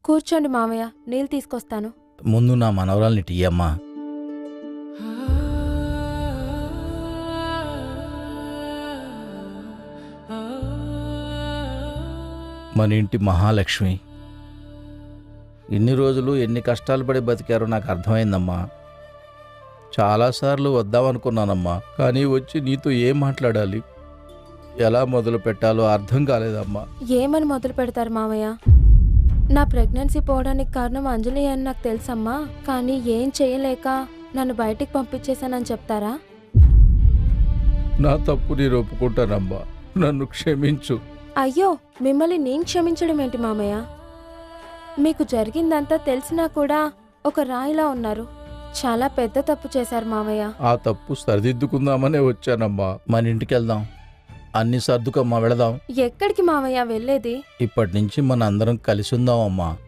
కూర్చోండి మావయ్య, నీళ్ళు తీసుకొస్తాను. ముందు నా మనవరాల్ని టీయమ్మా. మన ఇంటి మహాలక్ష్మి. ఇన్ని రోజులు ఎన్ని కష్టాలు పడి బతికారో నాకు అర్థమైందమ్మా. చాలాసార్లు వద్దామనుకున్నానమ్మా, కానీ వచ్చి నీతో ఏం మాట్లాడాలి, ఎలా మొదలు పెట్టాలో అర్థం కాలేదమ్మా. ఏమని మొదలు పెడతారు మావయ్య? నా ప్రెగ్నెన్సీ పోవడానికి కారణం అంజలి అని నాకు తెలుసమ్మా, కానీ ఏం చేయలేక నన్ను బయటికి పంపించేశానని చెప్తారా? నా తప్పు నేను ఒప్పుకుంటానమ్మా, నన్ను క్షమించు. అయ్యో, మిమ్మల్ని నేను క్షమించడం ఏంటి మామయ్య? మీకు జరిగిందంతా తెలిసినా కూడా ఒక రాయిలా ఉన్నారు. చాలా పెద్ద తప్పు చేశారు మామయ్య. ఆ తప్పు సరిదిద్దుకుందామనే వచ్చానమ్మా. మన ఇంటికి వెళ్దాం, అన్ని సర్దుకమ్మా, వెళదాం. ఎక్కడికి మామయ్య వెళ్ళేది? ఇప్పటి నుంచి మన అందరం కలిసి ఉందామమ్మా.